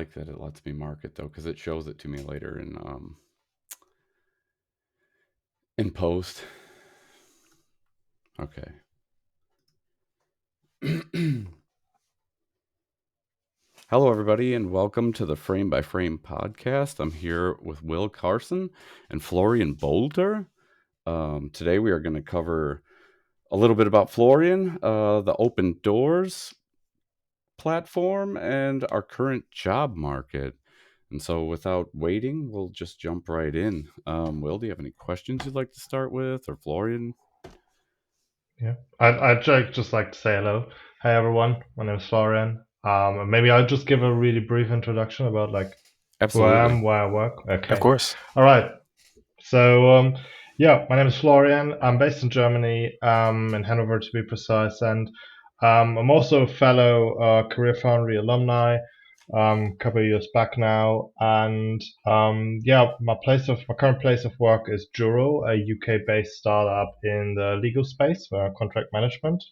like that it lets me mark it though, because it shows it to me later in post. Okay. Hello, everybody, and welcome to the Frame by Frame podcast. I'm here with Will Carson and Florian Boelter. Today, we are going to cover a little bit about Florian, the open doors platform, and our current job market. And so, without waiting, we'll just jump right in. Will, do you have any questions you'd like to start with, or Florian? Yeah, I'd just like to say hello. Hi everyone, my name is Florian. Maybe I'll just give a really brief introduction about like who I Absolutely. am, where I work. Of Okay, course. all right. So yeah, my name is Florian. I'm based in Germany, in Hanover to be precise, and I'm also a fellow Career Foundry alumni. A couple of years back now, and yeah, my current place of work is Juro, a UK-based startup in the legal space for contract management.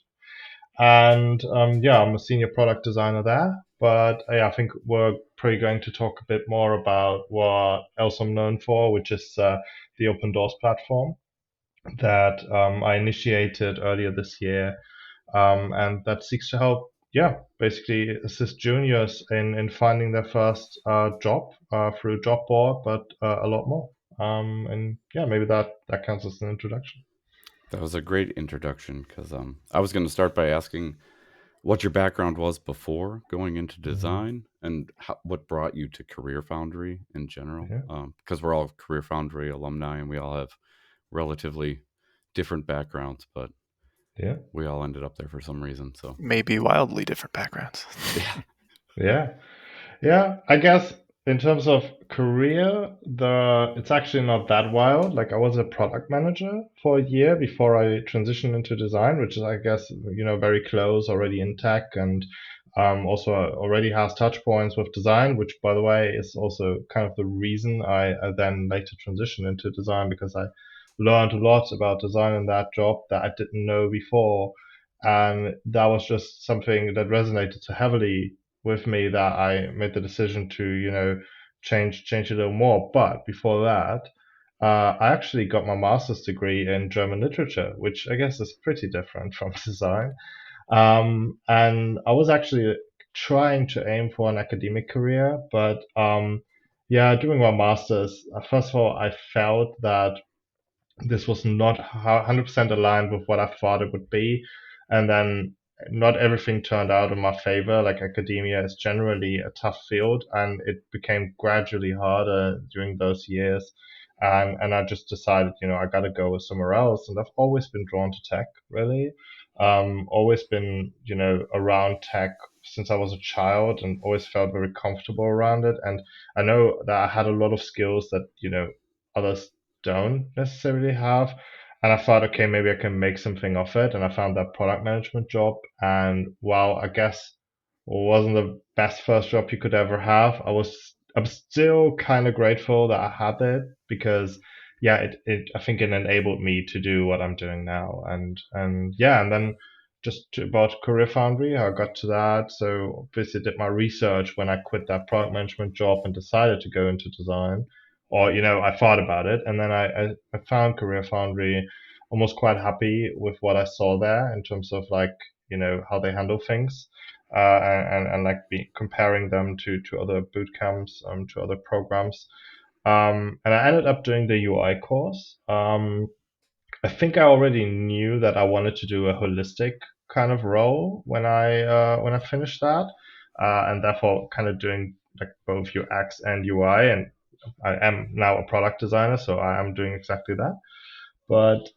And yeah, I'm a senior product designer there. But yeah, I think we're probably going to talk a bit more about what else I'm known for, which is the open doors platform that I initiated earlier this year, and that seeks to help, yeah, basically assist juniors in finding their first job through job board, but a lot more. And yeah, maybe that counts as an introduction. That was a great introduction because I was going to start by asking what your background was before going into Mhm. design and what brought you to Career Foundry in general. Yeah, Because we're all Career Foundry alumni and we all have relatively different backgrounds, but yeah. we all ended up there for some reason. So, Maybe wildly different backgrounds. yeah. Yeah, yeah. I guess in terms of career, the it's actually not that wild. Like I was a product manager for a year before I transitioned into design, which is I guess very close already in tech and also already has touch points with design, which by the way is also kind of the reason I then later transitioned into design because I learned a lot about design in that job that I didn't know before. And that was just something that resonated so heavily with me that I made the decision to, change a little more. But before that, I actually got my master's degree in German literature, which I guess is pretty different from design. And I was actually trying to aim for an academic career, but yeah, doing my master's, first of all, I felt that this was not 100% aligned with what I thought it would be. And then not everything turned out in my favor. Like academia is generally a tough field, and it became gradually harder during those years. And I just decided, I got to go somewhere else. And I've always been drawn to tech, really. Always been, around tech since I was a child and always felt very comfortable around it. And I know that I had a lot of skills that, others don't necessarily have. And I thought, okay, maybe I can make something of it. And I found that product management job. And while I guess it wasn't the best first job you could ever have, I'm still kind of grateful that I had it because yeah, I think it enabled me to do what I'm doing now. And yeah, and then about Career Foundry, I got to that. So obviously did my research when I quit that product management job and decided to go into design or I thought about it, and then I found Career Foundry almost quite happy with what I saw there in terms of like how they handle things, and like comparing them to other boot camps, to other programs, and I ended up doing the UI course. I think I already knew that I wanted to do a holistic kind of role when I finished that, and therefore kind of doing like both UX and UI, and I am now a product designer, so I am doing exactly that. But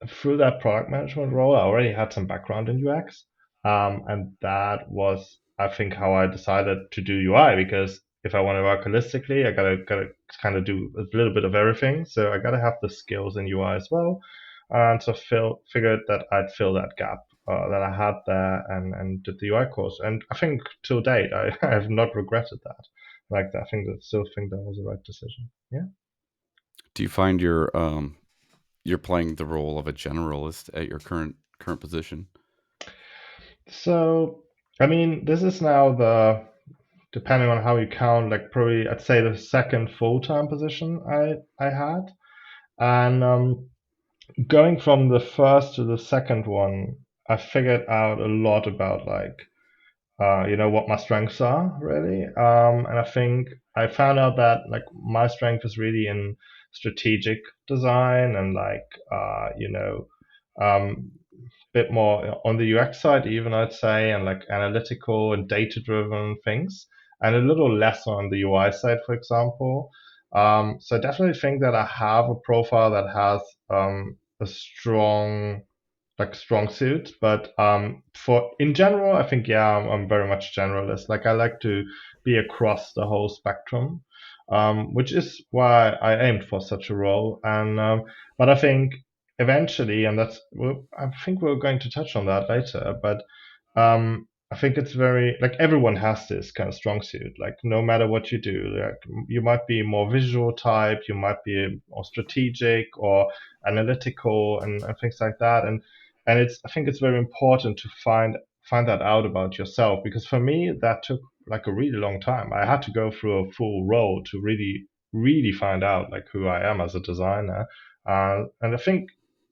through that product management role, I already had some background in UX, and that was, I think, how I decided to do UI because if I want to work holistically, I gotta kind of do a little bit of everything. So I gotta have the skills in UI as well, and so figured that I'd fill that gap that I had there and did the UI course. And I think till date, I have not regretted that. Like, I think that still think that was the right decision. Yeah. Do you find you're playing the role of a generalist at your current position? So, I mean, this is now the depending on how you count, like probably I'd say the second full-time position I had. And going from the first to the second one, I figured out a lot about like what my strengths are really. And I think I found out that like my strength is really in strategic design and like um, bit more on the UX side, even I'd say, and like analytical and data driven things, and a little less on the UI side, for example. So I definitely think that I have a profile that has a strong suit. But for in general, I think yeah, I'm very much generalist. Like I like to be across the whole spectrum, which is why I aimed for such a role. And but I think eventually, and I think we're going to touch on that later. But I think it's very like everyone has this kind of strong suit. Like no matter what you do, like you might be more visual type, you might be more strategic or analytical and things like that. And I think it's very important to find that out about yourself, because for me that took like a really long time. I had to go through a full role to really find out like who I am as a designer. And I think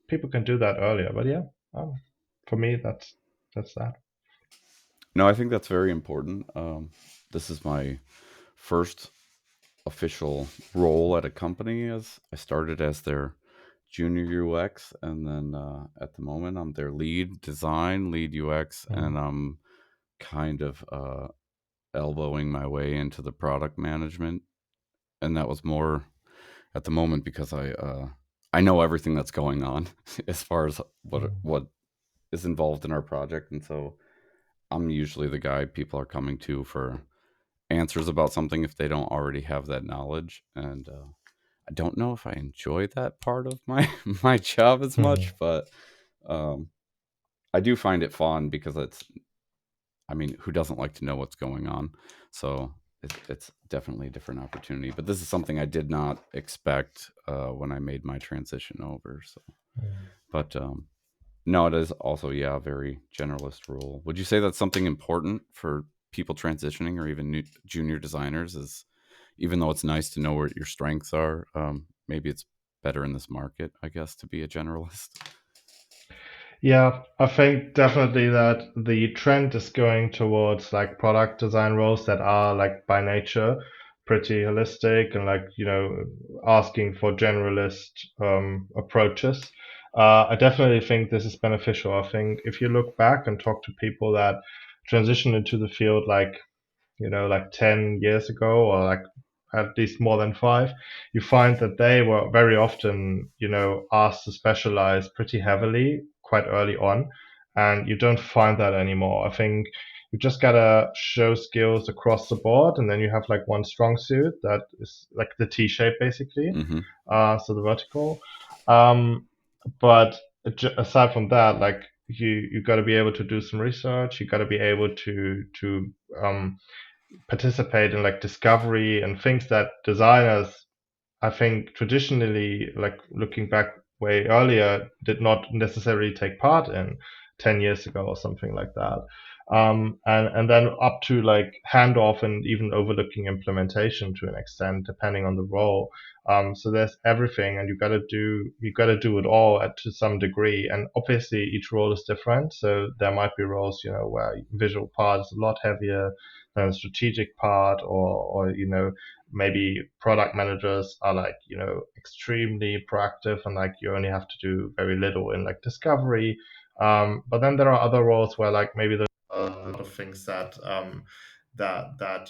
people can do that earlier. But yeah, um, for me that's that. No, I think that's very important. This is my first official role at a company. As I started as their junior UX, and then at the moment I'm their lead design, lead UX, and Mm, I'm kind of elbowing my way into the product management. And that was more at the moment because I know everything that's going on as far as mm, what is involved in our project, and so I'm usually the guy people are coming to for answers about something if they don't already have that knowledge. And I don't know if I enjoy that part of my my job as mm, much, but um, I do find it fun because I mean, who doesn't like to know what's going on? So it's definitely a different opportunity. But this is something I did not expect when I made my transition over. So, mm. but no, it is also yeah a very generalist role. Would you say that's something important for people transitioning or even new junior designers? Is even though it's nice to know where your strengths are, maybe it's better in this market, I guess, to be a generalist. Yeah, I think definitely that the trend is going towards like product design roles that are like by nature pretty holistic and like, asking for generalist approaches. I definitely think this is beneficial. I think if you look back and talk to people that transition into the field like 10 years ago or like at least more than five, you find that they were very often, asked to specialize pretty heavily quite early on. And you don't find that anymore. I think you just gotta show skills across the board, and then you have like one strong suit that is like the T shape basically. Mm-hmm. So the vertical. Um, but aside from that, like you got to be able to do some research. You got to be able to um, participate in like discovery and things that designers, I think traditionally, like looking back way earlier, did not necessarily take part in 10 years ago or something like that. And then up to like handoff and even overlooking implementation to an extent, depending on the role. So there's everything, and you got to do it all to some degree. And obviously, each role is different. So there might be roles, where visual part is a lot heavier than the strategic part, or maybe product managers are like extremely proactive and like you only have to do very little in like discovery. But then there are other roles where like maybe there's a lot of things that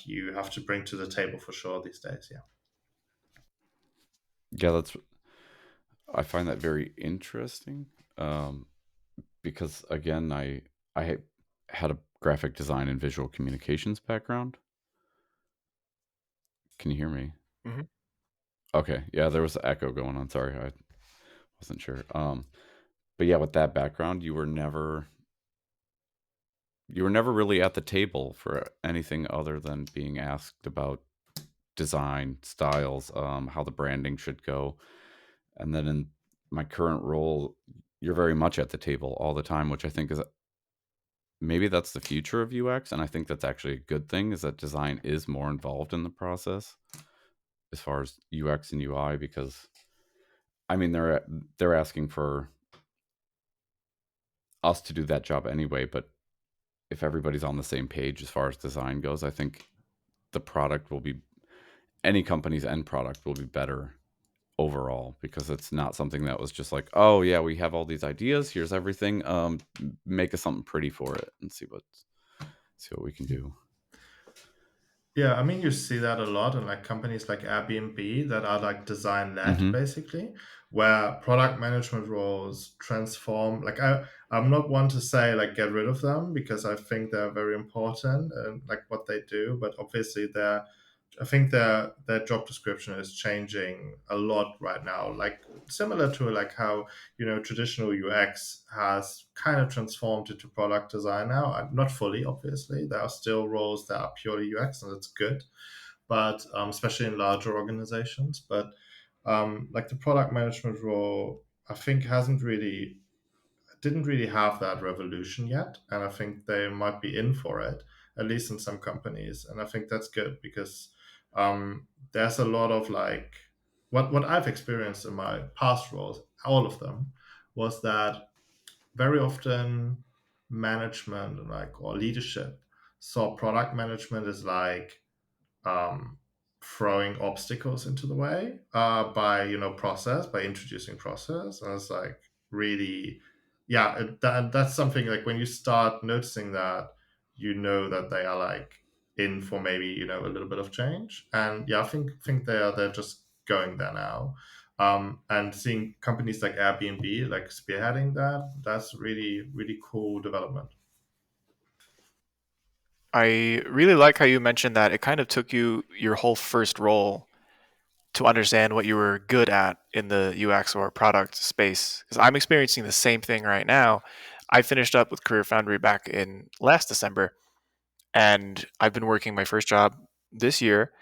you have to bring to the table for sure these days. Yeah. Yeah, that's I find that very interesting um, because again, I had a graphic design and visual communications background. Can you hear me? Hmm. Okay, yeah, there was an echo going on. Sorry, I wasn't sure. But yeah, with that background, you were never really at the table for anything other than being asked about design styles, how the branding should go, and then in my current role, you're very much at the table all the time, which I think is maybe that's the future of UX, and I think that's actually a good thing, is that design is more involved in the process as far as UX and UI, because I mean they're asking for us to do that job anyway, but if everybody's on the same page as far as design goes, I think the product will be, any company's end product will be better overall, because it's not something that was just like, oh yeah, we have all these ideas, here's everything, make us something pretty for it and see what we can do. Yeah, I mean, you see that a lot in like companies like Airbnb that are like design led, Mm-hmm. basically, where product management roles transform. I'm not one to say like get rid of them because I think they're very important and like what they do, but obviously I think their job description is changing a lot right now. Like similar to like how traditional UX has kind of transformed into product design now. Not fully, obviously. There are still roles that are purely UX, and it's good. But especially in larger organizations, but like the product management role, I think hasn't really didn't really have that revolution yet, and I think they might be in for it, at least in some companies, and I think that's good because there's a lot of like what I've experienced in my past roles, all of them, was that very often management like or leadership saw product management as like um, throwing obstacles into the way by process by introducing process, and it's like really yeah that's something like when you start noticing that that they are like in for maybe a little bit of change, and yeah I think they're just going there now, and seeing companies like Airbnb like spearheading that's really really cool development. I really like how you mentioned that it kind of took you your whole first role to understand what you were good at in the UX or product space. Because I'm experiencing the same thing right now. I finished up with Career Foundry back in last December, and I've been working my first job this year,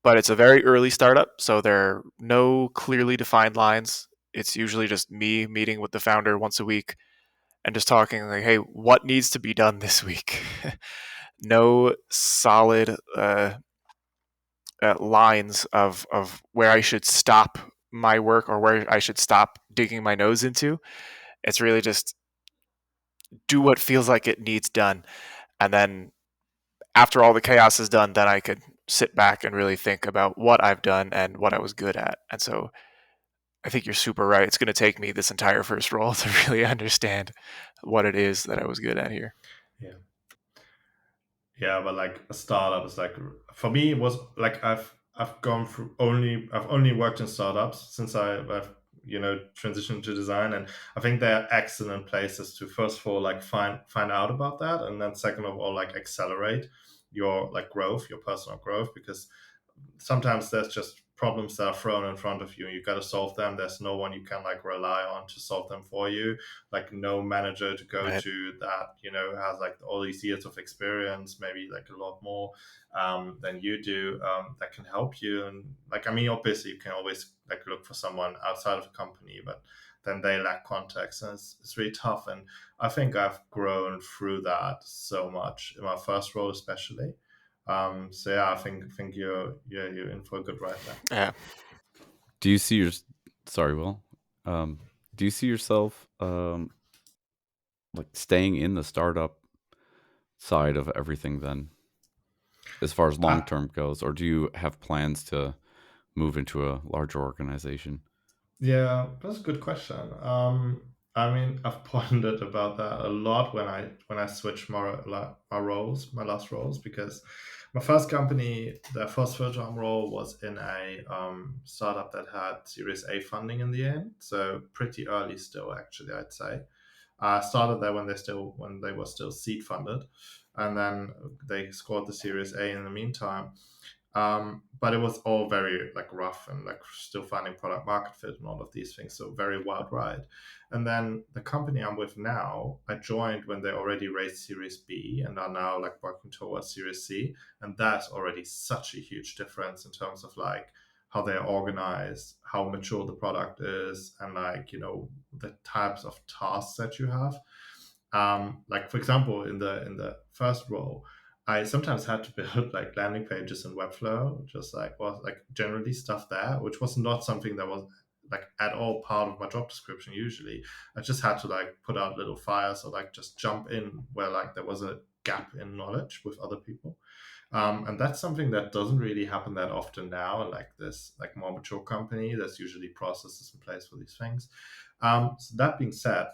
but it's a very early startup, so there are no clearly defined lines. It's usually just me meeting with the founder once a week and just talking like, hey, what needs to be done this week? No solid lines of where I should stop my work or where I should stop digging my nose into. It's really just do what feels like it needs done. And then after all the chaos is done, then I could sit back and really think about what I've done and what I was good at. And so I think you're super right. It's going to take me this entire first role to really understand what it is that I was good at here. Yeah. Yeah, but like a startup is like for me it was like I've only worked in startups since I've transitioned to design, and I think they're excellent places to first of all like find out about that, and then second of all like accelerate your like growth, your personal growth, because sometimes there's just problems that are thrown in front of you and you got to solve them. There's no one you can like rely on to solve them for you, like no manager to go Right. to that has like all these years of experience, maybe like a lot more than you do, that can help you. And like I mean obviously you can always like look for someone outside of a company, but then they lack context, and it's really tough. And I think I've grown through that so much in my first role especially. So yeah, I think you're in for a good ride there. Yeah. Do you see your Sorry, Will. Um, do you see yourself like staying in the startup side of everything then, as far as long Uh, term goes, or do you have plans to move into a larger organization? Yeah, that's a good question. I mean, I've pondered about that a lot when I switched my roles, my last roles, because my first company, the first full time role was in a startup that had Series A funding in the end, so pretty early still, actually, I'd say. I started there when they were still seed funded, and then they scored the Series A in the meantime. But it was all very like rough and like still finding product market fit and all of these things. So very wild ride. And then the company I'm with now, I joined when they already raised Series B and are now like working towards Series C. And that's already such a huge difference in terms of like how they're organized, how mature the product is, and like, the types of tasks that you have. Like for example, in the first role, I sometimes had to build like landing pages in Webflow, just like generally stuff there, which was not something that was like at all part of my job description. Usually, I just had to like put out little fires or like just jump in where like there was a gap in knowledge with other people. And that's something that doesn't really happen that often now. Like this, like more mature company, there's usually processes in place for these things. So that being said,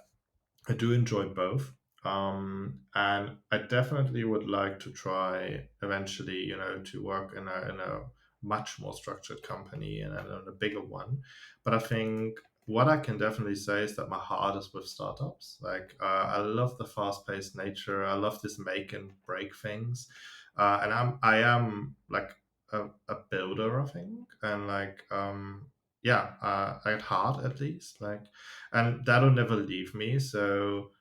I do enjoy both. And I definitely would like to try eventually, to work in a much more structured company and in a bigger one. But I think what I can definitely say is that my heart is with startups. Like, I love the fast-paced nature. I love this make and break things. And I am like a builder, I think, and like, yeah, at heart at least, like, and that'll never leave me. So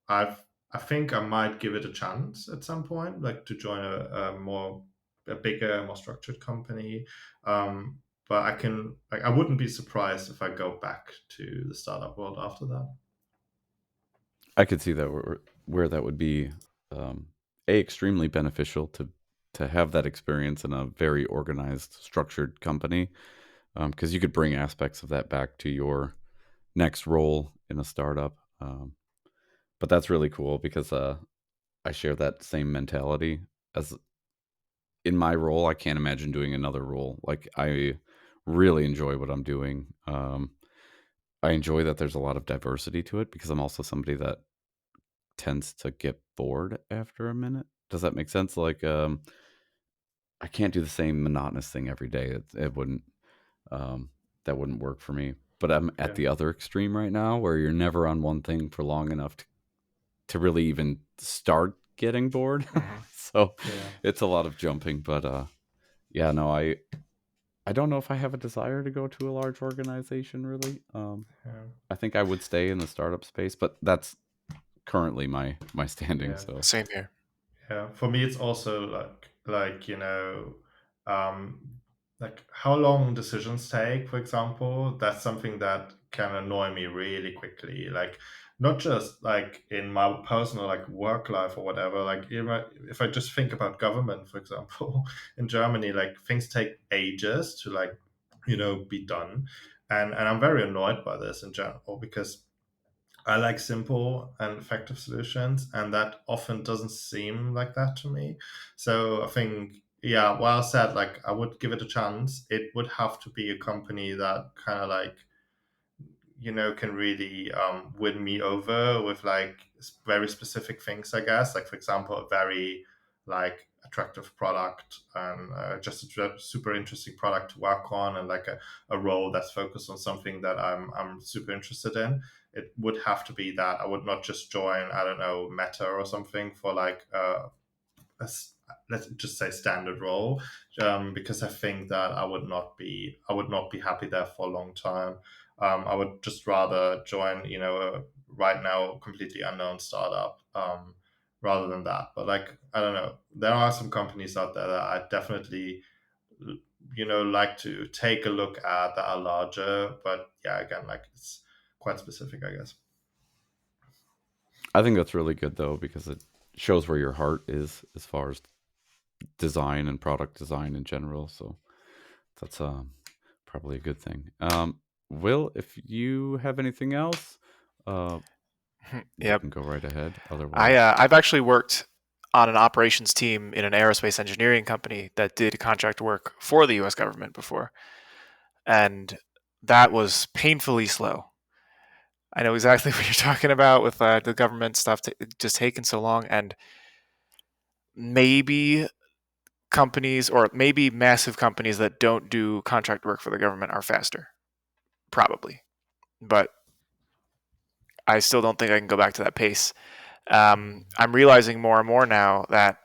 I've I think I might give it a chance at some point, like to join a bigger, more structured company. Um, but I wouldn't be surprised if I go back to the startup world after that. I could see that where that would be extremely beneficial to have that experience in a very organized, structured company, because you could bring aspects of that back to your next role in a startup. But that's really cool because I share that same mentality. As in my role, I can't imagine doing another role. Like I really enjoy what I'm doing. I enjoy that there's a lot of diversity to it because I'm also somebody that tends to get bored after a minute. Does that make sense? Like, I can't do the same monotonous thing every day. It wouldn't, um, that wouldn't work for me. But I'm at Yeah, the other extreme right now where you're never on one thing for long enough to really even start getting bored. Hmm. So yeah, it's a lot of jumping. But yeah, no, I don't know if I have a desire to go to a large organization really. yeah, I think I would stay in the startup space, but that's currently my standing. yeah. So Same here. Yeah, for me, it's also like um, like how long decisions take. For example, that's something that can annoy me really quickly. Like not just like in my personal like work life or whatever. Like if I just think about government, for example, in Germany, like things take ages to like be done, and I'm very annoyed by this in general because I like simple and effective solutions, and that often doesn't seem like that to me. So I think, yeah, while I said like I would give it a chance, it would have to be a company that kind of like can really win me over with like very specific things, I guess. Like for example, a very like attractive product and just a super interesting product to work on, and like a role that's focused on something that I'm super interested in. It would have to be that. I would not just join, I don't know, Meta or something for like let's just say standard role, because I think that I would not be happy there for a long time. I would just rather join, a right now completely unknown startup, rather than that. But like I don't know, there are some companies out there that I definitely like to take a look at that are larger. But yeah, again, like it's quite specific, I guess. I think that's really good though because it shows where your heart is as far as design and product design in general. So that's probably a good thing. Will, if you have anything else, uh, you Yep. can go right ahead. I Otherwise, I've actually worked on an operations team in an aerospace engineering company that did contract work for the U.S. government before, and that was painfully slow. I know exactly what you're talking about with the government stuff just taking so long, and maybe companies or maybe massive companies that don't do contract work for the government are faster, probably, but I still don't think I can go back to that pace. I'm realizing more and more now that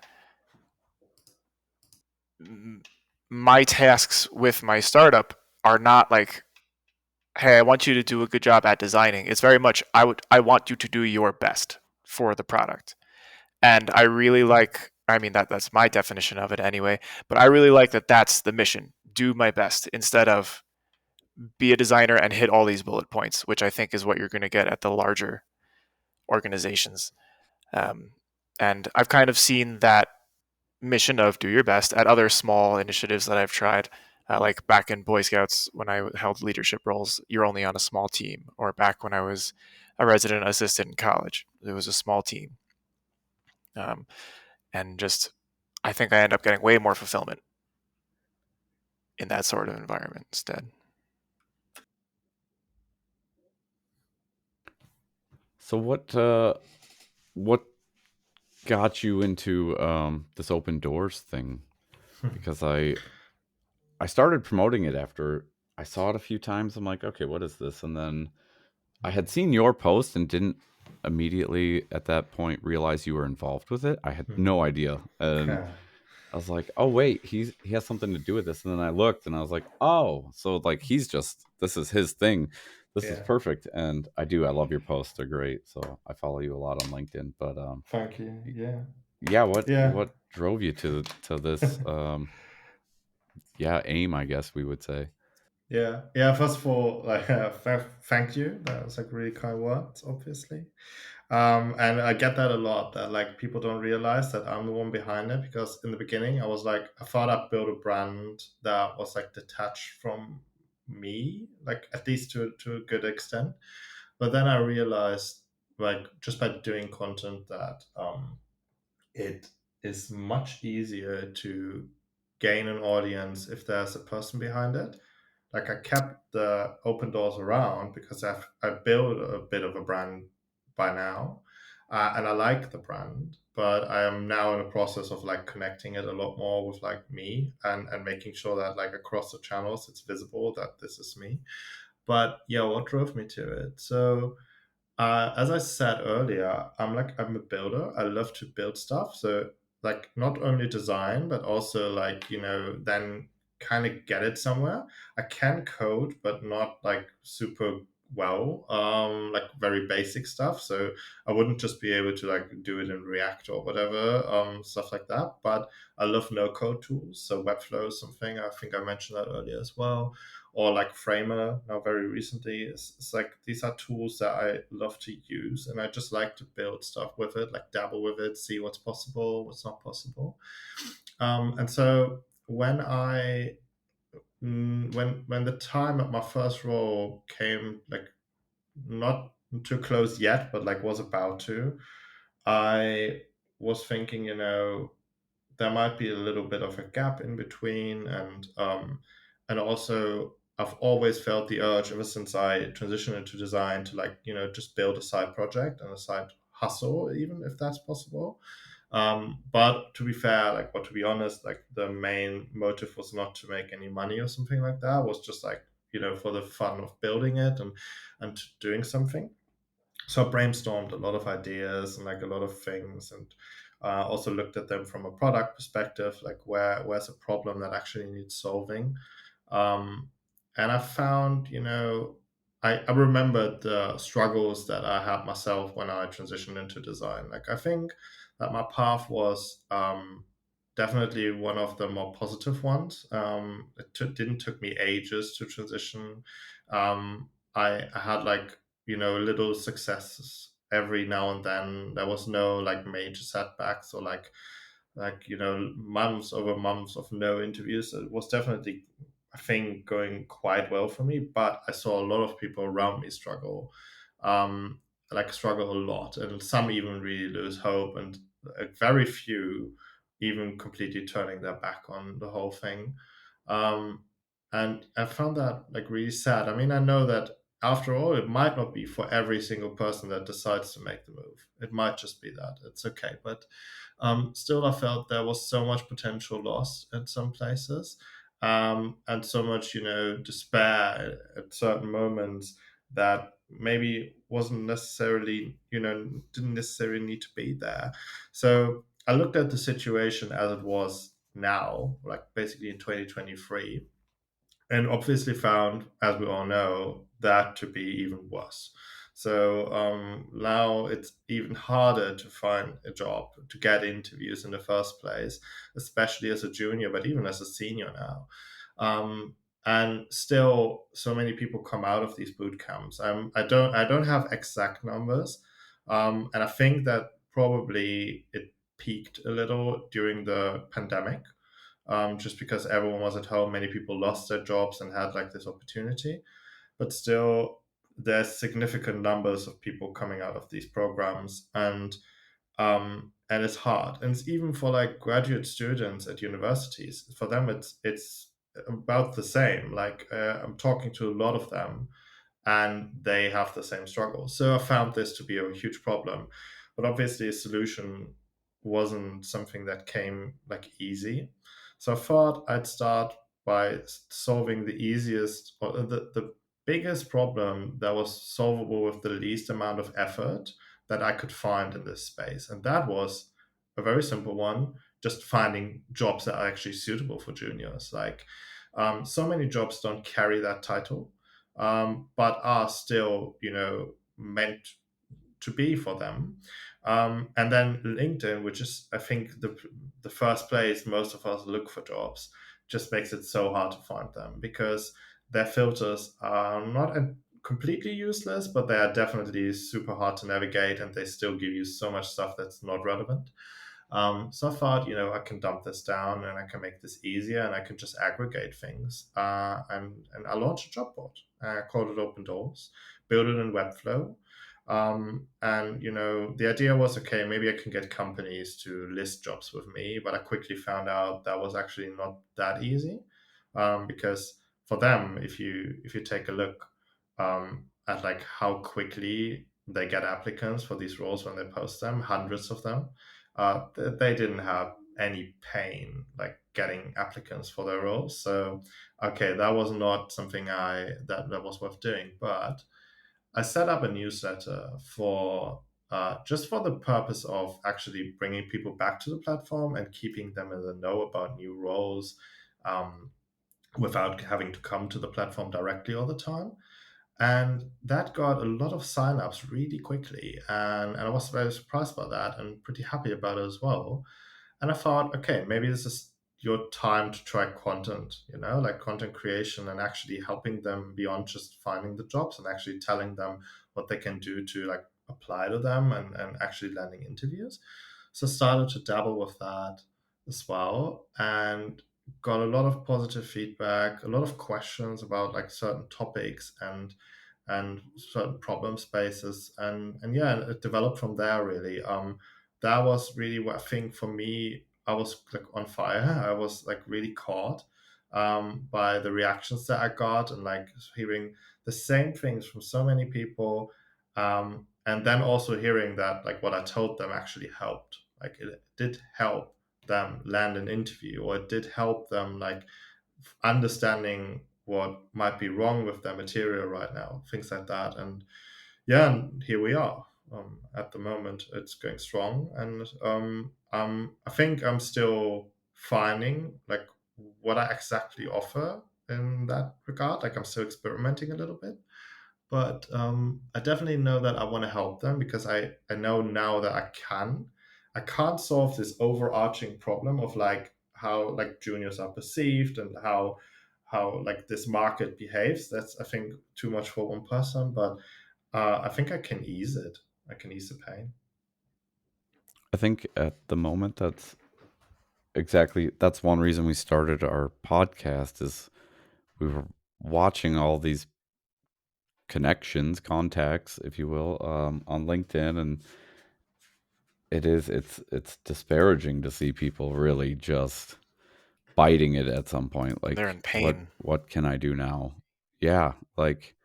my tasks with my startup are not like, hey, I want you to do a good job at designing. It's very much I want you to do your best for the product. And I really like, I mean that's my definition of it anyway, but I really like that that's the mission. Do my best instead of be a designer and hit all these bullet points, which I think is what you're going to get at the larger organizations. Um, and I've kind of seen that mission of do your best at other small initiatives that I've tried. Like back in Boy Scouts when I held leadership roles, you're only on a small team. Or back when I was a resident assistant in college, it was a small team. Um, and just, I think I end up getting way more fulfillment in that sort of environment instead. So what got you into this open doors thing? Because I started promoting it after I saw it a few times. I'm like, okay, what is this? And then I had seen your post and didn't immediately at that point realize you were involved with it. I had no idea. And Yeah. I was like, "Oh wait, he has something to do with this." And then I looked and I was like, "Oh, so like he's just this is his thing. This is Yeah. perfect." And I love your posts. They're great. So I follow you a lot on LinkedIn. But Thank you. Yeah. yeah, what Yeah. what drove you to this yeah, aim, I guess we would say. Yeah. Yeah. First of all, like, thank you. That was like really kind words, obviously. And I get that a lot, that like people don't realize that I'm the one behind it, because in the beginning I was like, I thought I'd build a brand that was like detached from me, like at least to a good extent. But then I realized, like, just by doing content, that it is much easier to gain an audience if there's a person behind it. Like, I kept the open doors around because I built a bit of a brand by now, and I like the brand, but I am now in a process of like connecting it a lot more with like me, and making sure that like across the channels it's visible that this is me. But yeah, what drove me to it? So as I said earlier, I'm a builder. I love to build stuff. So like not only design, but also like, then kind of get it somewhere. I can code, but not like super well, like very basic stuff. So I wouldn't just be able to like do it in React or whatever, stuff like that. But I love no code tools. So Webflow is something, I think I mentioned that earlier as well, or like Framer now very recently. It's like these are tools that I love to use, and I just like to build stuff with it, like dabble with it, see what's possible, what's not possible. And so when the time at my first role came, like not too close yet, but like was about to, I was thinking, there might be a little bit of a gap in between, and also I've always felt the urge ever since I transitioned into design to like, just build a side project and a side hustle, even if that's possible. But to be fair, like, or to be honest, like the main motive was not to make any money or something like that. It was just like, for the fun of building it, and doing something. So I brainstormed a lot of ideas and like a lot of things, and also looked at them from a product perspective, like where's a problem that actually needs solving. um, and I found, I remembered the struggles that I had myself when I transitioned into design. Like, I think that my path was, definitely one of the more positive ones. Didn't took me ages to transition. I had like, little successes every now and then. There was no like major setbacks, or like, months over months of no interviews. It was definitely, I think, going quite well for me. But I saw a lot of people around me struggle, um, like struggle a lot, and some even really lose hope, and very few even completely turning their back on the whole thing. Um, and I found that like really sad. I mean, I know that after all, it might not be for every single person that decides to make the move. It might just be that it's okay, but still, I felt there was so much potential lost at some places, and so much, despair at certain moments, that maybe wasn't necessarily, didn't necessarily need to be there. So I looked at the situation as it was now, like basically in 2023, and obviously found, as we all know, that to be even worse. So now it's even harder to find a job, to get interviews in the first place, especially as a junior, but even as a senior now. Um, and still, so many people come out of these boot camps. I don't have exact numbers, and I think that probably it peaked a little during the pandemic, just because everyone was at home. Many people lost their jobs and had like this opportunity. But still, there's significant numbers of people coming out of these programs, and it's hard. And it's even for like graduate students at universities. For them, it's about the same. Like I'm talking to a lot of them, and they have the same struggle. So I found this to be a huge problem. But obviously, a solution wasn't something that came like easy. So I thought I'd start by solving the easiest or the biggest problem that was solvable with the least amount of effort that I could find in this space. And that was a very simple one, just finding jobs that are actually suitable for juniors. Like so many jobs don't carry that title, but are still, meant to be for them. And then LinkedIn, which is, I think, the first place most of us look for jobs, just makes it so hard to find them because their filters are not completely useless, but they are definitely super hard to navigate, and they still give you so much stuff that's not relevant. So I thought, I can dump this down and I can make this easier and I can just aggregate things. And I launched a job board. I called it Open Doors, built it in Webflow. And, the idea was, okay, maybe I can get companies to list jobs with me, but I quickly found out that was actually not that easy. Because for them, if you take a look at like how quickly they get applicants for these roles when they post them, hundreds of them, they didn't have any pain like getting applicants for their roles. So, okay, that was not something that was worth doing. But I set up a newsletter for just for the purpose of actually bringing people back to the platform and keeping them in the know about new roles, um, without having to come to the platform directly all the time. And that got a lot of signups really quickly. And I was very surprised by that and pretty happy about it as well. And I thought, okay, maybe this is your time to try content, like content creation and actually helping them beyond just finding the jobs and actually telling them what they can do to like apply to them and actually landing interviews. So I started to dabble with that as well and got a lot of positive feedback, a lot of questions about like certain topics and certain problem spaces, and yeah, it developed from there really. That was really what I think for me. I was like on fire. I was like really caught by the reactions that I got and like hearing the same things from so many people, and then also hearing that like what I told them actually helped. Like it did help them land an interview, or it did help them like understanding what might be wrong with their material right now, things like that. And yeah, and here we are. At the moment, it's going strong, and I think I'm still finding like what I exactly offer in that regard. Like I'm still experimenting a little bit, but I definitely know that I want to help them because I know now that I can't solve this overarching problem of like how like juniors are perceived and how like this market behaves. That's, I think, too much for one person, but I think I can ease it. I can ease the pain. I think at the moment that's one reason we started our podcast is we were watching all these connections, contacts, if you will, on LinkedIn, and it's disparaging to see people really just biting it at some point. They're Like, in what pain. what can I do now? Yeah, like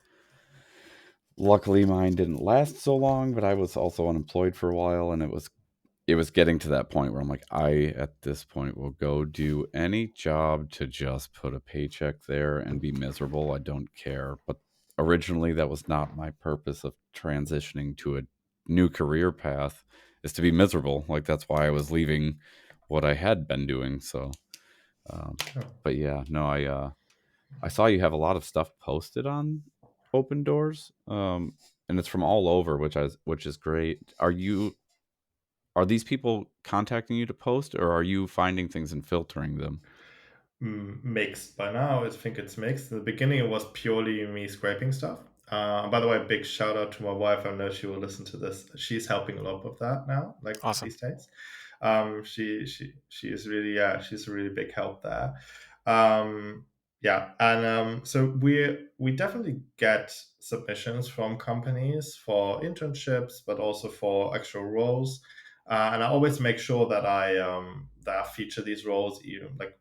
luckily mine didn't last so long, but I was also unemployed for a while, and it was getting to that point where I'm like, I at this point will go do any job to just put a paycheck there and be miserable. I don't care. But originally, that was not my purpose of transitioning to a new career path, is to be miserable. Like that's why I was leaving what I had been doing. So, um, Yeah. but yeah, no, I saw you have a lot of stuff posted on Open Doors, and it's from all over, which is great. Are these people contacting you to post, or are you finding things and filtering them? Mixed by now. I think it's mixed. In the beginning, it was purely me scraping stuff. By the way, big shout out to my wife. I know she will listen to this. She's helping a lot with that now, like Awesome. these days. She is really, yeah, she's a really big help there. Yeah, and so we definitely get submissions from companies for internships, but also for actual roles. And I always make sure that I feature these roles even like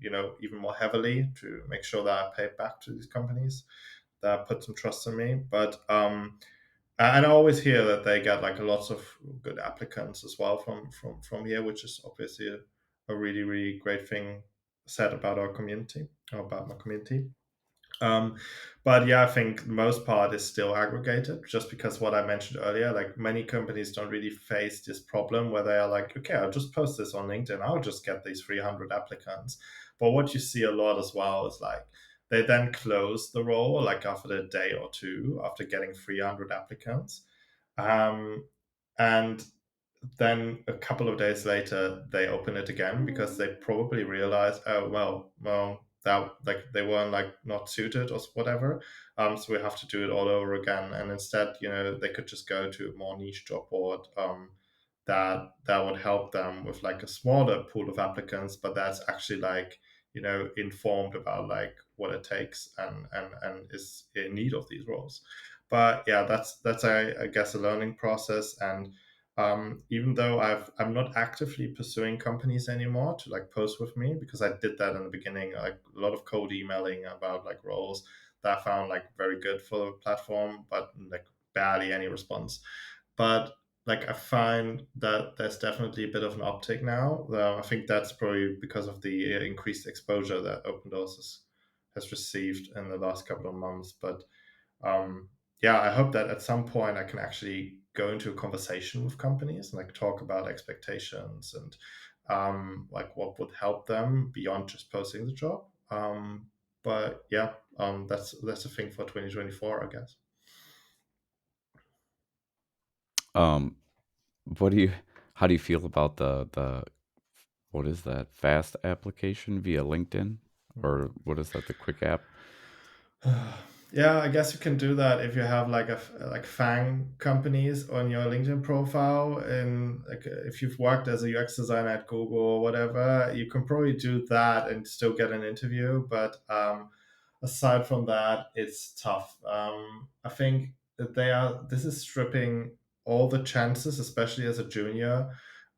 even more heavily to make sure that I pay back to these companies that put some trust in me. But and I always hear that they get like lots of good applicants as well from here, which is obviously a really really great thing said about our community or about my community. Um, but yeah, I think the most part is still aggregated, just because what I mentioned earlier, like many companies don't really face this problem where they are like, okay, I'll just post this on LinkedIn, I'll just get these 300 applicants. But what you see a lot as well is like they then close the role like after a day or two after getting 300 applicants. Um, and then a couple of days later they open it again because they probably realize, oh well, that like they weren't like not suited or whatever. So we have to do it all over again, and instead they could just go to a more niche job board that would help them with like a smaller pool of applicants, but that's actually like informed about like what it takes and is in need of these roles. But yeah, that's I guess a learning process. And even though I'm not actively pursuing companies anymore to like post with me, because I did that in the beginning, like a lot of cold emailing about like roles that I found like very good for the platform, but like barely any response. But like I find that there's definitely a bit of an uptick now. I think that's probably because of the increased exposure that Open Doors has received in the last couple of months. But yeah, I hope that at some point I can actually go into a conversation with companies and like talk about expectations and like what would help them beyond just posting the job. But yeah, that's a thing for 2024, I guess. Um, what do you how do you feel about the what is that fast application via LinkedIn, or what is that, the quick app? Yeah, I guess you can do that if you have like like FANG companies on your LinkedIn profile, and like if you've worked as a UX designer at Google or whatever, you can probably do that and still get an interview. But aside from that, it's tough. I think that this is stripping all the chances, especially as a junior,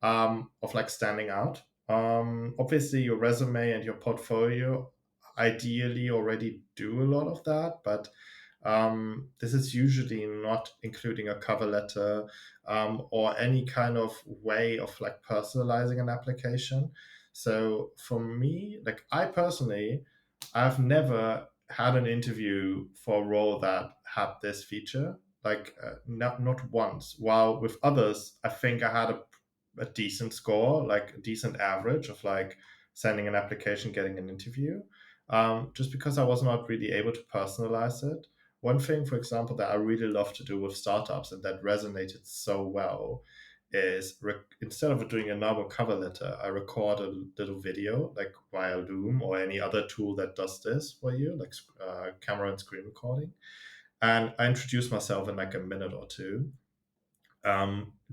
of like standing out. Obviously, your resume and your portfolio ideally already do a lot of that, but this is usually not including a cover letter or any kind of way of like personalizing an application. So for me, like I personally, I've never had an interview for a role that had this feature, like not once. While with others, I think I had a decent score, like a decent average of like sending an application, getting an interview, just because I was not really able to personalize it. One thing, for example, that I really love to do with startups and that resonated so well is instead of doing a normal cover letter, I record a little video like via Loom or any other tool that does this for you, like camera and screen recording. And I introduce myself in like a minute or two,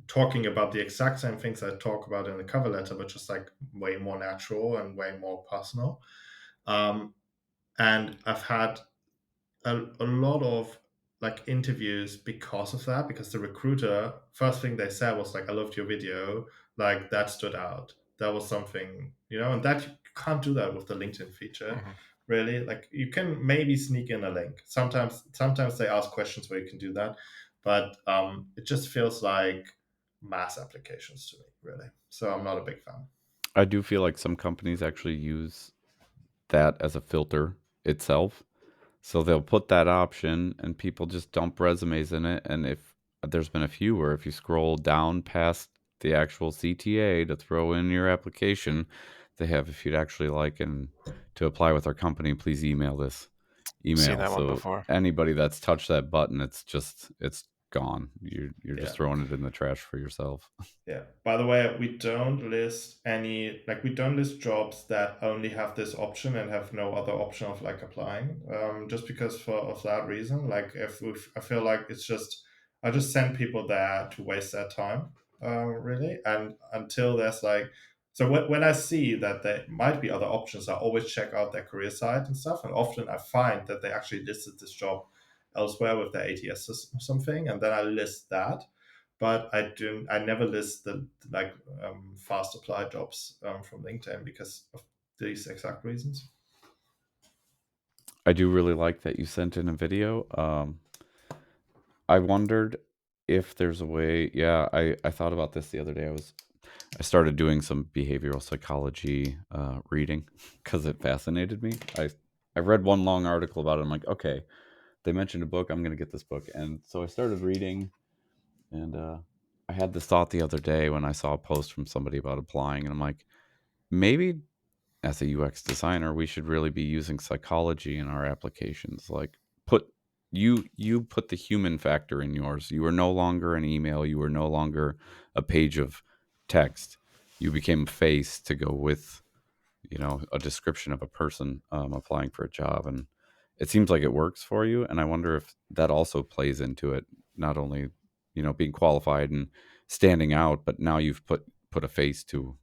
talking about the exact same things I talk about in the cover letter, but just like way more natural and way more personal. Um, and I've had a lot of like interviews because of that, because the recruiter first thing they said was like, I loved your video, like that stood out, that was something, and that you can't do that with the LinkedIn feature, Hmm. really. Like you can maybe sneak in a link sometimes they ask questions where you can do that, but it just feels like mass applications to me, really. So I'm not a big fan. I do feel like some companies actually use that as a filter itself. So they'll put that option and people just dump resumes in it. And if there's been a few where if you scroll down past the actual CTA to throw in your application, they have, if you'd actually like and to apply with our company, please email this Seen email. that one So before. anybody that's touched that button, it's gone. You're just Yeah. throwing it in the trash for yourself. Yeah. By the way, we don't list any, like, we don't list jobs that only have this option and have no other option of like applying. Just because for of that reason, like if I feel like it's just, I just send people there to waste their time, really. And until there's like, so when I see that there might be other options, I always check out their career site and stuff. And often I find that they actually listed this job elsewhere with their ATS or something, and then I list that, but I never list the like fast apply jobs from LinkedIn because of these exact reasons. I do really like that you sent in a video. I wondered if there's a way. Yeah, I thought about this the other day. I started doing some behavioral psychology reading because it fascinated me. I read one long article about it. I'm like, okay, they mentioned a book. I'm gonna get this book, and so I started reading. And I had this thought the other day when I saw a post from somebody about applying, and I'm like, maybe as a UX designer, we should really be using psychology in our applications. Like, put you put the human factor in yours. You are no longer an email. You are no longer a page of text. You became a face to go with, a description of a person applying for a job, and it seems like it works for you. And I wonder if that also plays into it, not only being qualified and standing out, but now you've put a face to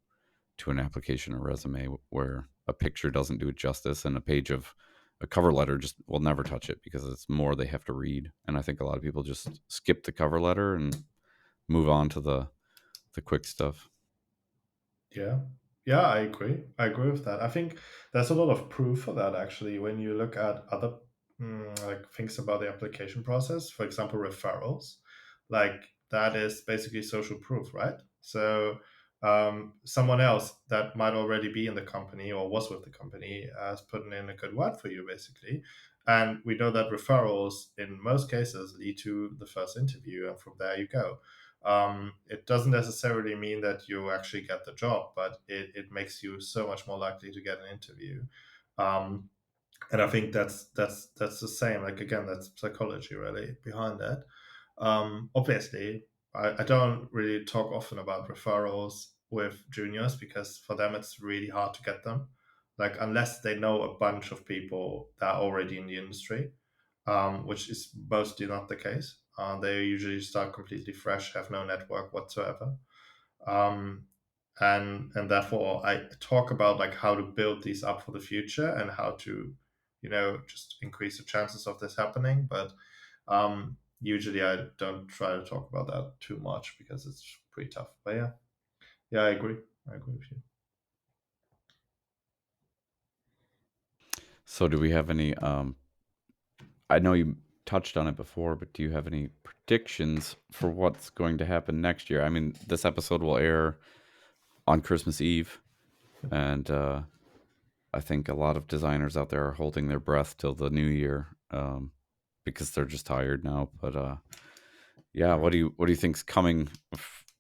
an application or resume where a picture doesn't do it justice, and a page of a cover letter just will never touch it because it's more they have to read. And I think a lot of people just skip the cover letter and move on to the quick stuff. Yeah. Yeah, I agree. I agree with that. I think there's a lot of proof for that actually when you look at other like things about the application process. For example, referrals. Like that is basically social proof, right? So someone else that might already be in the company or was with the company has put in a good word for you, basically. And we know that referrals in most cases lead to the first interview, and from there you go. It doesn't necessarily mean that you actually get the job, but it makes you so much more likely to get an interview. Um, and I think that's the same. Like again, that's psychology really behind that. Obviously, I don't really talk often about referrals with juniors because for them it's really hard to get them. Like unless they know a bunch of people that are already in the industry, which is mostly not the case. They usually start completely fresh, have no network whatsoever, um, and therefore I talk about like how to build these up for the future and how to, just increase the chances of this happening. But usually I don't try to talk about that too much because it's pretty tough. But yeah, yeah, I agree. I agree with you. So do we have any I know you touched on it before, but do you have any predictions for what's going to happen next year? I mean, this episode will air on Christmas Eve, and I think a lot of designers out there are holding their breath till the new year, because they're just tired now. But yeah, Yeah. what do you think's coming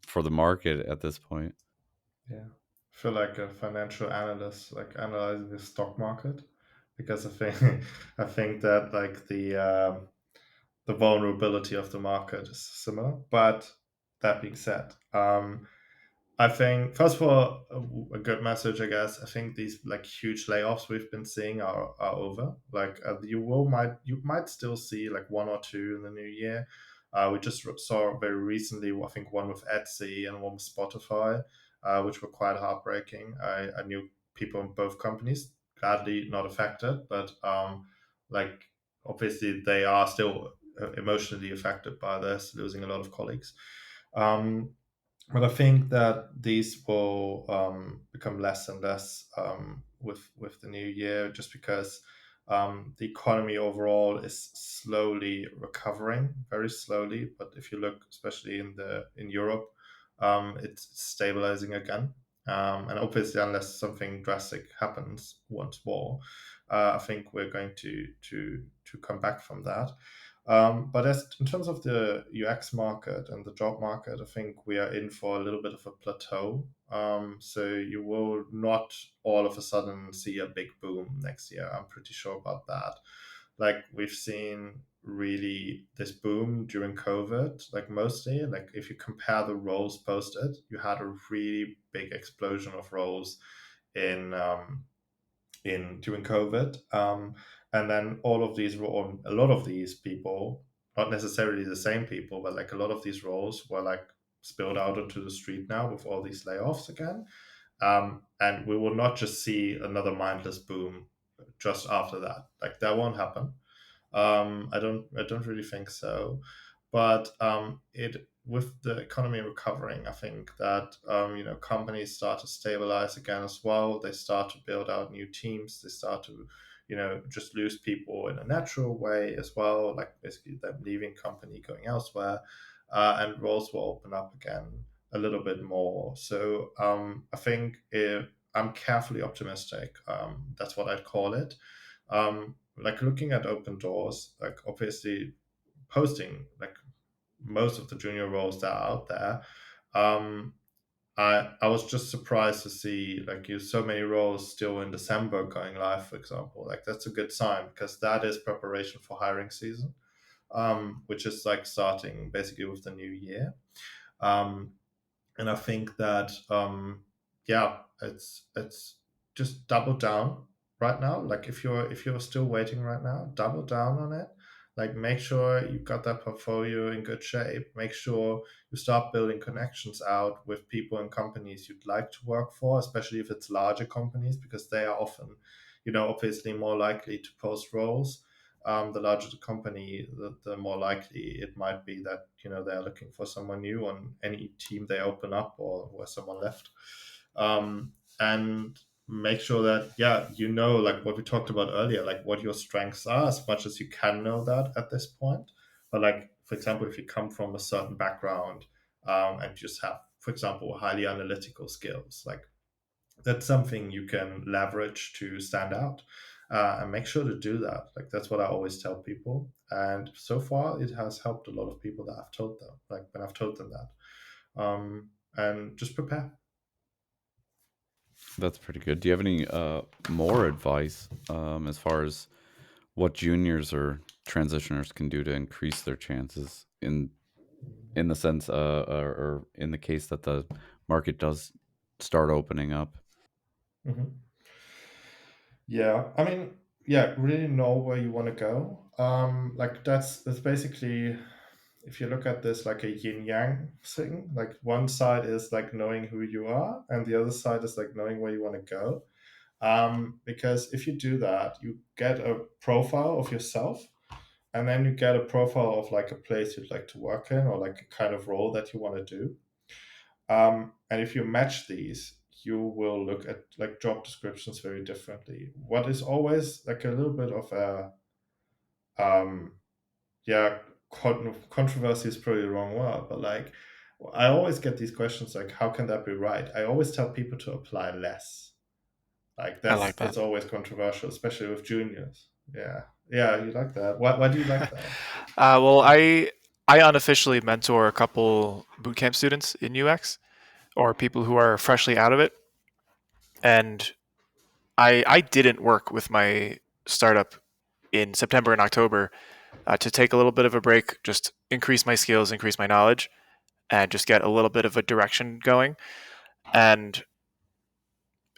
for the market at this point? Yeah. I feel like a financial analyst, like analyzing the stock market, because I think I think that like the vulnerability of the market is similar. But that being said, I think first of all, a good message, I guess. I think these like huge layoffs we've been seeing are over. Like you might still see like one or two in the new year. We just saw very recently, I think one with Etsy and one with Spotify, which were quite heartbreaking. I knew people in both companies, gladly not affected, but like obviously they are still emotionally affected by this, losing a lot of colleagues. Um, but I think that these will become less and less with the new year, just because the economy overall is slowly recovering, very slowly. But if you look, especially in Europe, it's stabilizing again. And obviously, unless something drastic happens once more, I think we're going to come back from that. But as in terms of the UX market and the job market, I think we are in for a little bit of a plateau. So you will not all of a sudden see a big boom next year. I'm pretty sure about that. Like we've seen really this boom during COVID, like mostly. Like if you compare the roles posted, you had a really big explosion of roles in during COVID. And then all of these, or a lot of these people, not necessarily the same people, but like a lot of these roles were like spilled out onto the street now with all these layoffs again. And we will not just see another mindless boom just after that. Like that won't happen. I don't really think so. But it with the economy recovering, I think that companies start to stabilize again as well. They start to build out new teams. They start to just lose people in a natural way as well, like basically them leaving company, going elsewhere, and roles will open up again a little bit more. So I think I'm carefully optimistic. That's what I'd call it. Like looking at open doors, like obviously posting like most of the junior roles that are out there. Um, I was just surprised to see like you so many roles still in December going live, for example. Like that's a good sign because that is preparation for hiring season, which is like starting basically with the new year. Um, and I think that yeah, it's just double down right now. Like if you're still waiting right now, double down on it. Like make sure you got that portfolio in good shape. Make sure you start building connections out with people and companies you'd like to work for, especially if it's larger companies, because they are often, obviously more likely to post roles. The larger the company, the more likely it might be that they're looking for someone new on any team they open up or where someone left. And make sure that like what we talked about earlier, like what your strengths are as much as you can know that at this point. But like for example, if you come from a certain background and just have, for example, highly analytical skills, like that's something you can leverage to stand out, and make sure to do that. Like that's what I always tell people, and so far it has helped a lot of people that I've told them, like when I've told them that. And just prepare. That's pretty good. Do you have any more advice as far as what juniors or transitioners can do to increase their chances in the sense or in the case that the market does start opening up? Hmm. Yeah, I mean, yeah, really know where you want to go. Like that's basically, if you look at this like a yin yang thing, like one side is like knowing who you are, and the other side is like knowing where you want to go. Because if you do that, you get a profile of yourself, and then you get a profile of like a place you'd like to work in, or like a kind of role that you want to do. And if you match these, you will look at like job descriptions very differently. What is always like a little bit of a um, yeah, controversy is probably the wrong word, but like I always get these questions like, how can that be right? I always tell people to apply less. Like I like that. that's always controversial, especially with juniors. Yeah, yeah, you like that? Why do you like that? Well, I unofficially mentor a couple bootcamp students in UX or people who are freshly out of it, and I didn't work with my startup in September and October to take a little bit of a break, just increase my skills, increase my knowledge, and just get a little bit of a direction going. And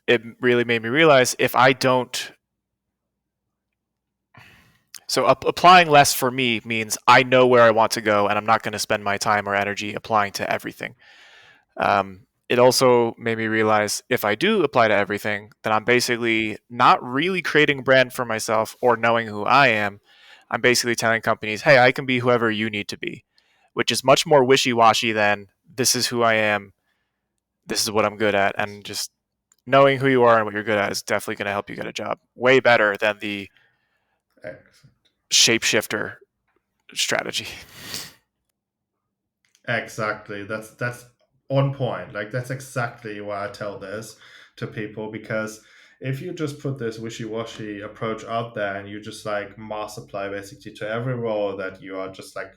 it really made me realize if I don't, so applying less for me means I know where I want to go, and I'm not going to spend my time or energy applying to everything. It also made me realize if I do apply to everything, then I'm basically not really creating a brand for myself or knowing who I am. I'm basically telling companies, hey, I can be whoever you need to be, which is much more wishy washy than this is who I am, this is what I'm good at. And just knowing who you are and what you're good at is definitely going to help you get a job way better than the Excellent. shapeshifter strategy. Exactly. That's on point. Like that's exactly why I tell this to people, because if you just put this wishy-washy approach out there and you just like mass apply basically to every role that you are just like,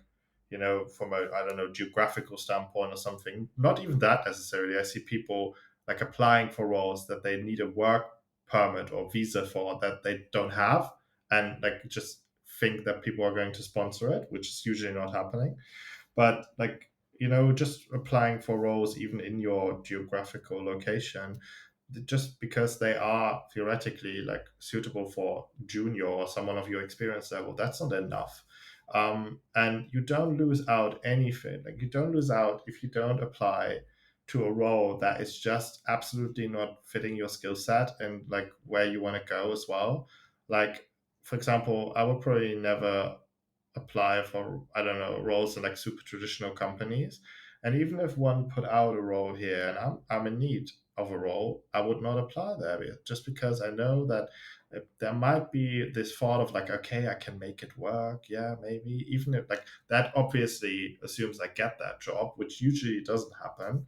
from a I don't know geographical standpoint or something, not even that necessarily. I see people like applying for roles that they need a work permit or visa for that they don't have, and like just think that people are going to sponsor it, which is usually not happening. But like, just applying for roles even in your geographical location, just because they are theoretically like suitable for junior or someone of your experience level, that's not enough. And you don't lose out anything. Like, you don't lose out if you don't apply to a role that is just absolutely not fitting your skill set and like where you want to go as well. Like, for example, I would probably never apply for, I don't know, roles in like super traditional companies. And even if one put out a role here and I'm in need of a role, I would not apply there just because I know that there might be this thought of like, okay, I can make it work. Yeah, maybe. Even if like that obviously assumes I get that job, which usually doesn't happen,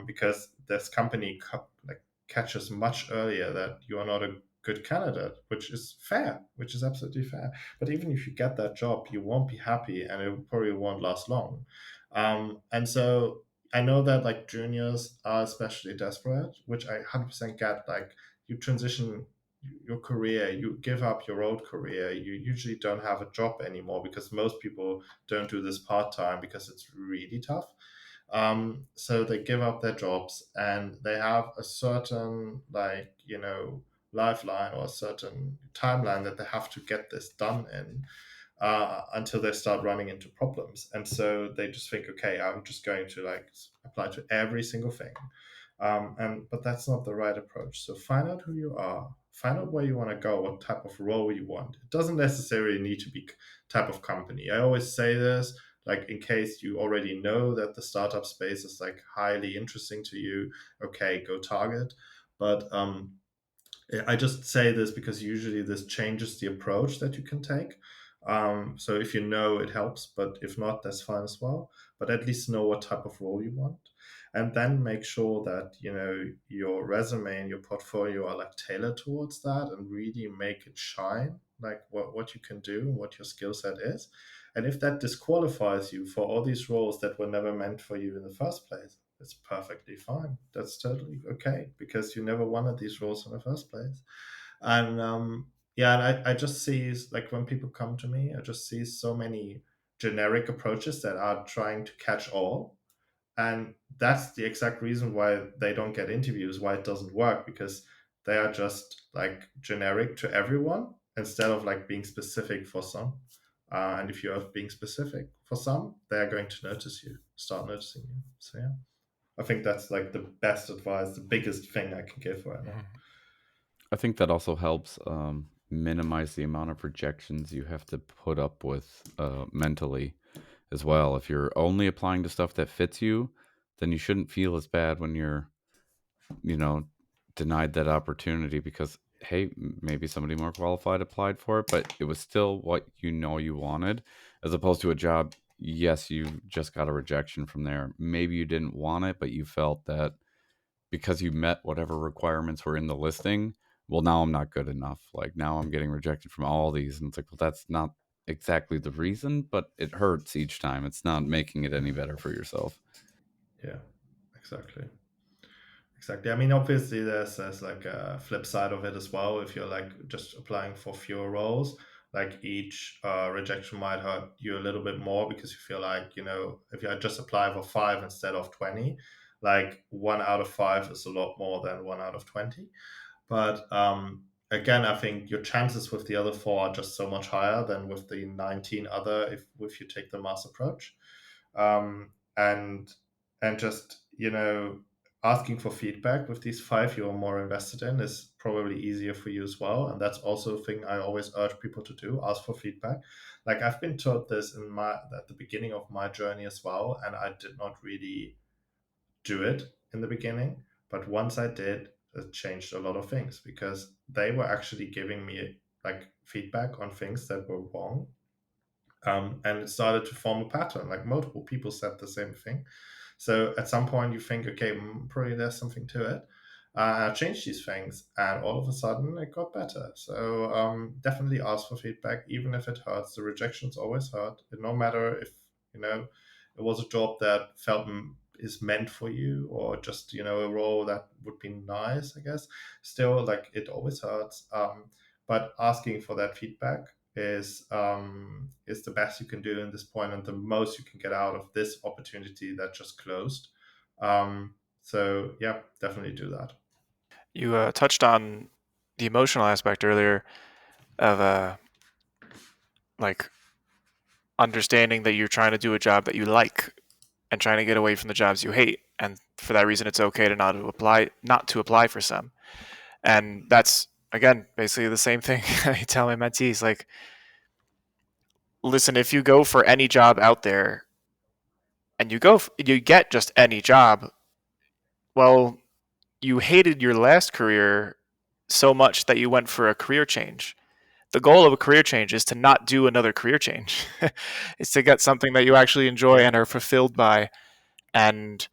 because this company like catches much earlier that you are not a good candidate, which is fair, which is absolutely fair. But even if you get that job, you won't be happy and it probably won't last long. And so I know that like juniors are especially desperate, which I 100% get. Like, you transition your career, you give up your old career, you usually don't have a job anymore because most people don't do this part time because it's really tough. So they give up their jobs and they have a certain, like, lifeline or a certain timeline that they have to get this done in, until they start running into problems. And so they just think, okay, I'm just going to like apply to every single thing. But that's not the right approach. So find out who you are, find out where you want to go, what type of role you want. It doesn't necessarily need to be type of company. I always say this, like, in case you already know that the startup space is like highly interesting to you, okay, go target. But I just say this because usually this changes the approach that you can take. So if you know, it helps, but if not, that's fine as well. But at least know what type of role you want, and then make sure that your resume and your portfolio are like tailored towards that, and really make it shine, like what you can do and what your skill set is. And if that disqualifies you for all these roles that were never meant for you in the first place, it's perfectly fine. That's totally okay because you never wanted these roles in the first place. And yeah, and I just see, like, when people come to me, I just see so many generic approaches that are trying to catch all. And that's the exact reason why they don't get interviews, why it doesn't work, because they are just like generic to everyone instead of like being specific for some. And if you are being specific for some, they are going to start noticing you. So yeah. I think that's like the best advice, the biggest thing I can give right now. Mhm. I think that also helps minimize the amount of rejections you have to put up with mentally as well. If you're only applying to stuff that fits you, then you shouldn't feel as bad when you're, you know, denied that opportunity because, hey, maybe somebody more qualified applied for it, but it was still what you wanted, as opposed to a job. Yes, you just got a rejection from there. Maybe you didn't want it, but you felt that because you met whatever requirements were in the listing, well, now I'm not good enough. Like, now I'm getting rejected from all these. And it's like, well, that's not exactly the reason, but it hurts each time. It's not making it any better for yourself. Yeah, exactly. Exactly. I mean, obviously, there's like a flip side of it as well. If you're like just applying for fewer roles, like each rejection might hurt you a little bit more because you feel like, if you just apply for 5 instead of 20, like 1 out of 5 is a lot more than 1 out of 20. But again, I think your chances with the other four are just so much higher than with the 19 other if you take the mass approach. um, and just asking for feedback with these 5 you're more invested in is probably easier for you as well. And that's also a thing I always urge people to do: ask for feedback. Like, I've been taught this at the beginning of my journey as well, and I did not really do it in the beginning. But once I did, it changed a lot of things because they were actually giving me like feedback on things that were wrong. And it started to form a pattern. Like, multiple people said the same thing. So at some point, you think, okay, probably there's something to it. Change these things, and all of a sudden, it got better. So definitely ask for feedback, even if it hurts. The rejections always hurt. No matter if it was a job that felt is meant for you, or just a role that would be nice, I guess. Still, like, it always hurts. But asking for that feedback is the best you can do in this point and the most you can get out of this opportunity that just closed. So yeah, definitely do that. You touched on the emotional aspect earlier of like understanding that you're trying to do a job that you like and trying to get away from the jobs you hate, and for that reason it's okay to not to apply for some. And that's again basically the same thing I tell my mentees, like, listen, if you go for any job out there and you get just any job, well, you hated your last career so much that you went for a career change. The goal of a career change is to not do another career change. It's to get something that you actually enjoy Yeah. and are fulfilled by. And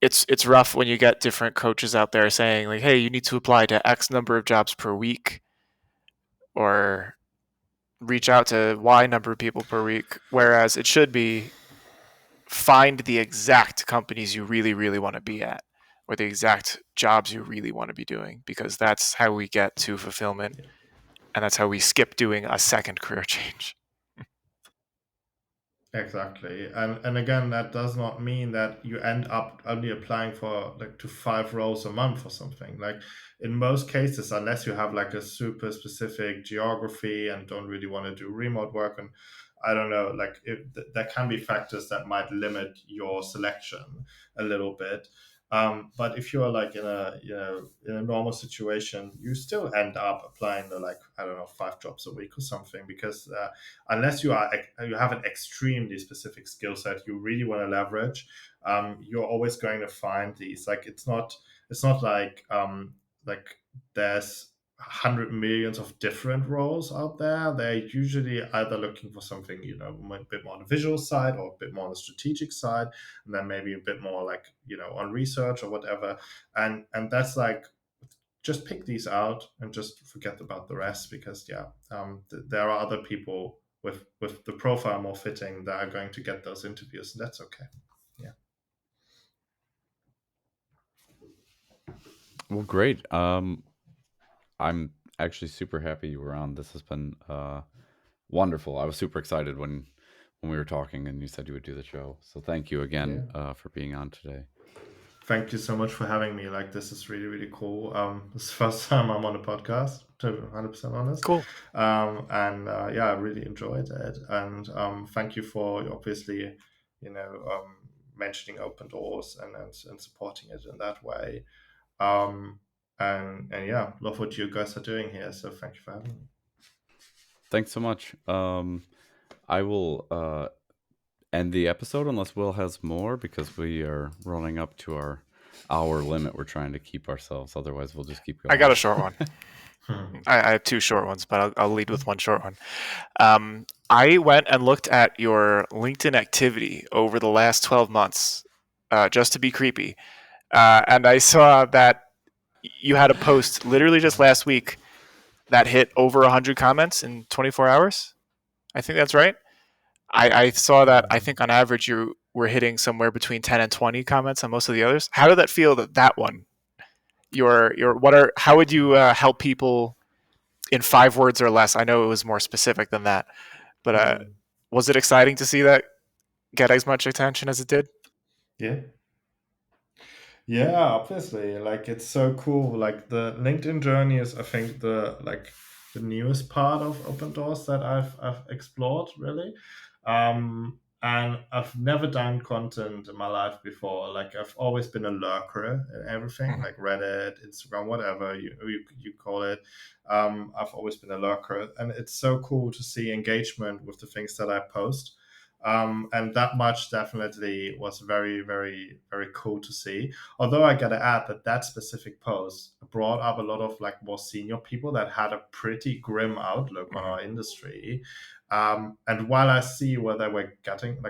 it's rough when you get different coaches out there saying like, hey, you need to apply to X number of jobs per week or reach out to Y number of people per week, whereas it should be find the exact companies you really, really want to be at or the exact jobs you really want to be doing, because that's how we get to fulfillment and that's how we skip doing a second career change. Exactly. And again, that does not mean that you end up only applying for like to 5 roles a month or something. Like in most cases, unless you have like a super specific geography and don't really want to do remote work, and I don't know, like there can be factors that might limit your selection a little bit. But if you're like in a in a normal situation, you still end up applying to like, I don't know, 5 jobs a week or something, because unless you have an extremely specific skill set you really want to leverage, you're always going to find these. Like it's not like there's 100 millions of different roles out there. They're usually either looking for something a bit more on the visual side or a bit more on the strategic side, and then maybe a bit more like on research or whatever. And that's like, just pick these out and just forget about the rest, because there are other people with the profile more fitting that are going to get those interviews, and that's okay. Yeah. Well, great. I'm actually super happy you were on. This has been wonderful. I was super excited when we were talking and you said you would do the show. So thank you Yeah. again for being on today. Thank you so much for having me. Like, this is really, really cool. This is the first time I'm on a podcast, to be 100% honest. Cool. And yeah, I really enjoyed it. And thank you for obviously, mentioning open doors and supporting it in that way. Um, and yeah, love what you guys are doing here. So thank you for having me. Thanks so much. I will end the episode unless Will has more, because we are running up to our hour limit. We're trying to keep ourselves, otherwise we'll just keep going. I got a short one. Hmm. I have 2 short ones, but I'll lead with one short one. I went and looked at your LinkedIn activity over the last 12 months, just to be creepy. And I saw that you had a post literally just last week that hit over 100 comments in 24 hours. I think that's right. I saw that. I think on average you were hitting somewhere between 10 and 20 comments on most of the others. How did that feel, that one? How would you help people in 5 words or less? I know it was more specific than that, but was it exciting to see that get as much attention as it did? Yeah. Yeah, obviously. Like, it's so cool. Like, the LinkedIn journey is, I think, the newest part of open doors that I've explored, really. And I've never done content in my life before. Like, I've always been a lurker in everything, like Reddit, Instagram, whatever you call it. I've always been a lurker, and it's so cool to see engagement with the things that I post. And that much definitely was very, very, very cool to see. Although I gotta add that that specific post brought up a lot of like more senior people that had a pretty grim outlook on our industry. And while I see where they were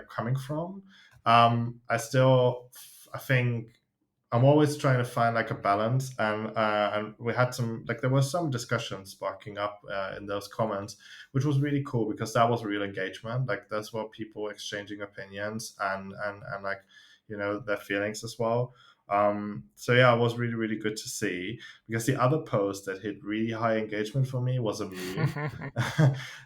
coming from, I think I'm always trying to find like a balance, and we had there was some discussion sparking up in those comments, which was really cool because that was real engagement. Like, that's what people exchanging opinions and like their feelings as well. So yeah, it was really, really good to see, because the other post that hit really high engagement for me was a meme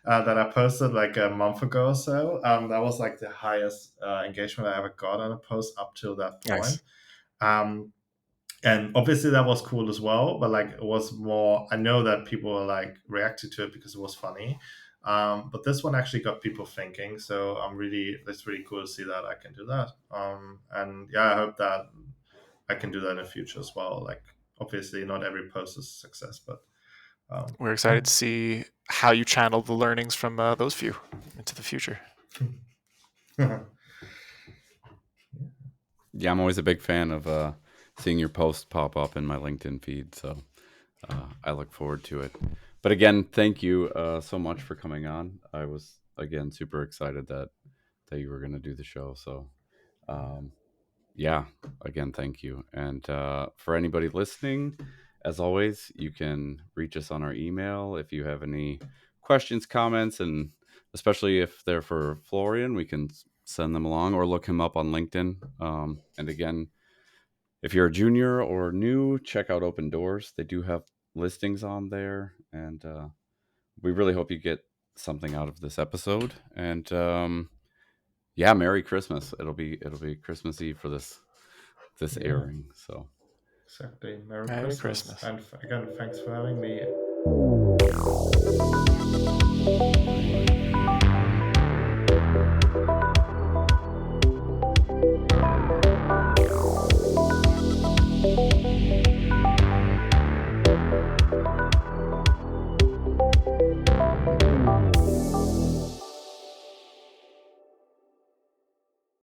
that I posted like a month ago or so. That was like the highest engagement I ever got on a post up till that point. Nice. Um, and obviously that was cool as well, but like it was more, I know that people were like reacted to it because it was funny. But this one actually got people thinking, so it's really cool to see that I can do that. And yeah, I hope that I can do that in the future as well. Like obviously not every post is a success, but We're excited to see how you channel the learnings from those few into the future. Yeah, I'm always a big fan of seeing your posts pop up in my LinkedIn feed, so I look forward to it. But again, thank you so much for coming on. I was again super excited that you were going to do the show. So um, yeah, again, thank you. And for anybody listening, as always, you can reach us on our email if you have any questions, comments, and especially if they're for Florian, we can send them along or look him up on LinkedIn. And again, if you're a junior or new, check out Open Doors. They do have listings on there, and we really hope you get something out of this episode. And yeah, Merry Christmas! It'll be Christmas Eve for this Yeah, airing. So exactly. Merry Merry Christmas. Christmas. And again, thanks for having me.